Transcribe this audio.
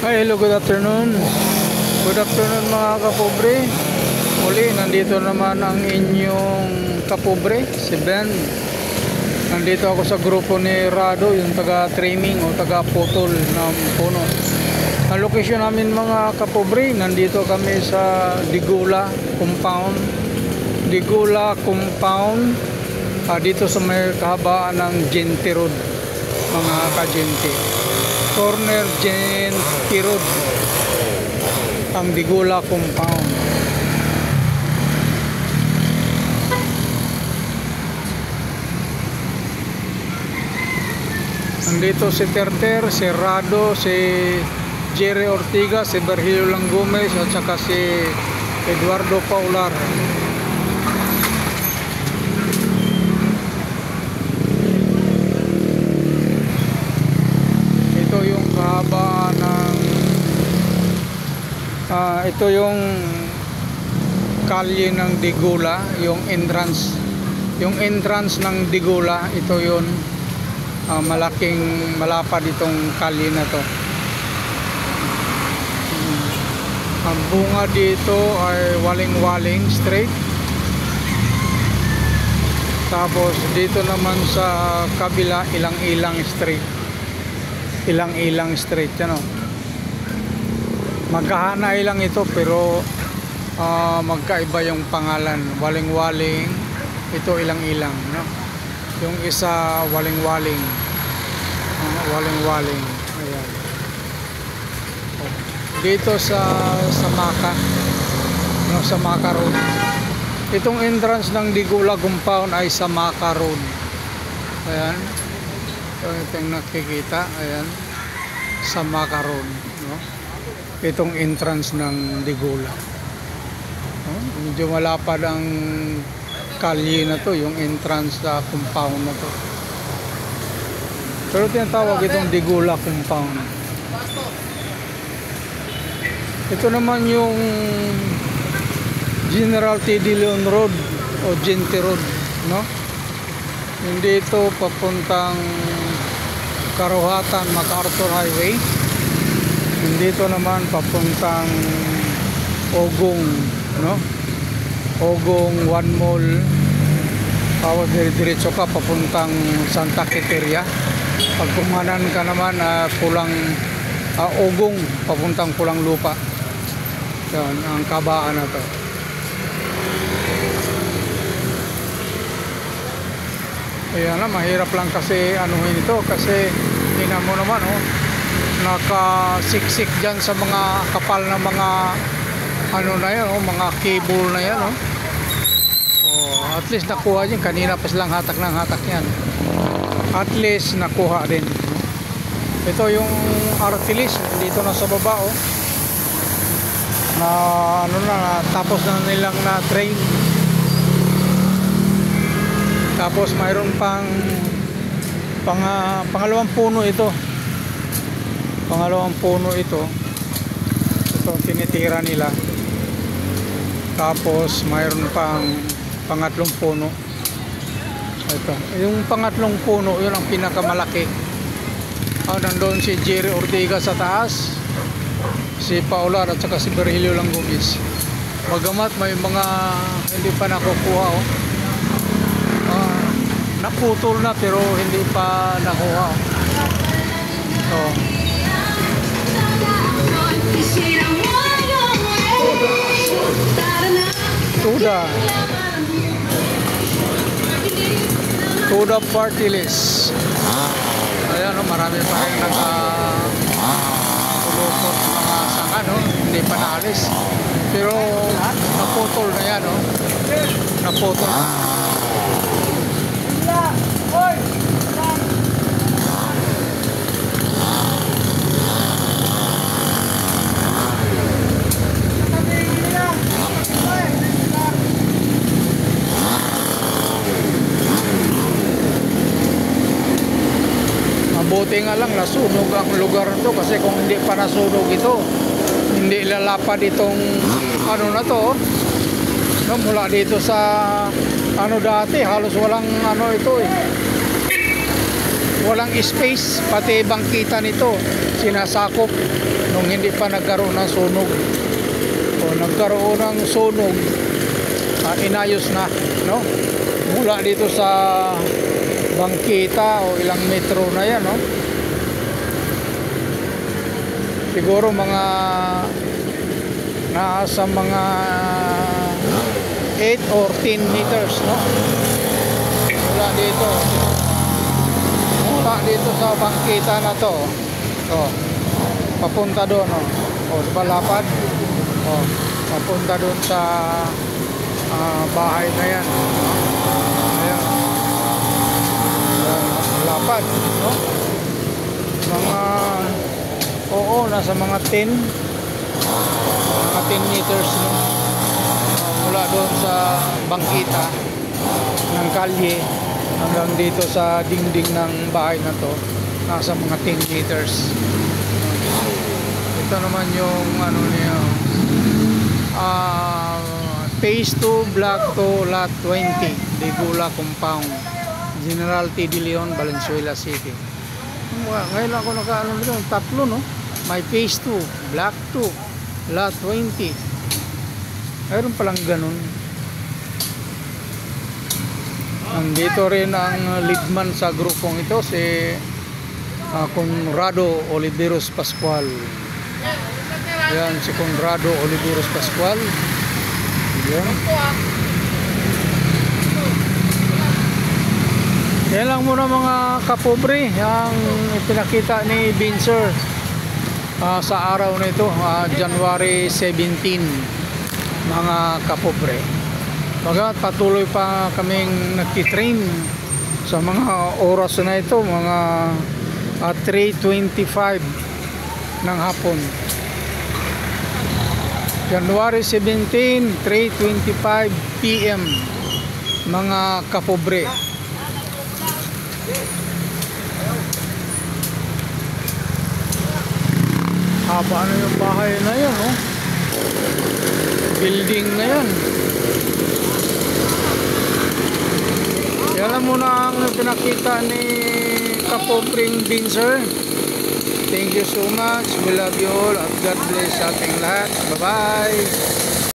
Hi, hello, good afternoon. Good afternoon mga kapobre. Muli, nandito naman ang inyong kapobre, si Ben. Nandito ako sa grupo ni Rado, yung taga-trimming o taga-putol ng puno. Ang location namin mga kapobre, nandito kami sa Digula Compound. Digula Compound, dito sa may kahabaan ng Gente Road, mga ka-Gente. Corner Gente Road, ang Digula Compound. Nandito si Terter, si Rado, si Jerry Ortiga, si Virgilio Langomez at saka si Eduardo Paular. Ito yung kalye ng Digula, yung entrance ng Digula. Ito yun, malaking malapad itong kalye na to. Ang bunga dito ay Waling-Waling Street. Tapos dito naman sa kabila, Ilang-Ilang Street. Ilang-Ilang Street, ano. Magkahanay lang ito pero magkaiba yung pangalan. Waling-Waling, ito Ilang-Ilang, no? Yung isa Waling-Waling, Waling-Waling. Ayan. Dito sa Maka, no, sa Maka Road. Itong entrance ng Digula Compound ay sa Maka Road. Ayan. Ito yung nakikita, ayan, sa Maka Road, no? Itong entrance ng Digula. Medyo malapad ang kalye na to, yung entrance sa compound na to. Pero tinatawag itong Digula Compound. Ito naman yung General T. De Leon Road o Gente Road, no? Hindi ito papuntang Karuhatan, MacArthur Highway. Dito naman papuntang Ogong, no? Ogong One Mall. Tapos diretso ka papuntang Santa Quiteria. Pag kumanan ka naman Pulang Ogong papuntang Pulang Lupa. Yan ang kabaan na to. Ayan na, mahirap lang kasi anuhin ito kasi tingnan mo naman, oh, nakasiksik dyan sa mga kapal na mga ano na yan, oh, mga cable na yan, oh. Oh, at least nakuha din, kanina pa silang hatak ng hatak yan, at least nakuha din. Ito yung artilis dito na sa baba, oh, na ano na, tapos na nilang na train. Tapos mayroon pang pangalawang puno ito. Pangalawang puno ito. Ito tinitira nila. Tapos mayroon pang pangatlong puno. Ito. Yung pangatlong puno, yun ang pinakamalaki. Nandoon si Jerry Ortiga sa taas, si Paular at saka si Virgilio Langomez. Bagamat may mga hindi pa nakukuha, oh. Naputol na pero hindi pa nakuha. So, Tuda party list. Ayan, no, marami pa rin nagulupot mga sanga, no? Hindi pa naalis pero naputol na yan, no? Naputol na. Mabuti nga lang nasunog ang lugar nito kasi kung hindi pa nasunog ito, hindi lalapad itong ano na to, no, mula dito sa ano dati halos walang ano ito, walang space, pati bangkita nito sinasakop. nung hindi pa nagkaroon ng sunog. O nagkaroon ng sunog, inayos na, no? Mula dito sa bangkita o ilang metro na yan, no? Siguro mga nasa mga 8 or 10 meters, no? Mula dito sa bangkita na to, papunta doon, no? O diba lapad, papunta doon sa bahay na yan. Ayan, lapad, no? Nasa mga 10 meters, no? Mula doon sa bangkita ng kalye hanggang dito sa dingding ng bahay na to, nasa mga 10 meters. Ito naman yung ano niya, Phase 2, Block 2, Lot 20, Ligula Compound, General T. De Leon, Valenzuela City. Ngayon ako nakaano nito, tatlo, no? May Phase 2, Block 2, Lot 20. Mayroon palang ganun. Nandito rin ang leadman sa grupong ito, si Conrado Oliveros Pascual. Yan, si Conrado Oliveros Pascual. Yan. Yan lang muna mga kapobre ang ipinakita ni Binser sa araw na ito, January 17, mga kapobre. Bagamat patuloy pa kaming nagtitrain sa mga oras na ito, mga 3:25 ng hapon. January 17, 3:25 PM, mga kapobre. Haba na yung bahay na yan, oh. Building na yan. Yan lang muna ang pinakita ni Kapobring Binser. Thank you so much. We love you all. At God bless ating lahat. Bye-bye.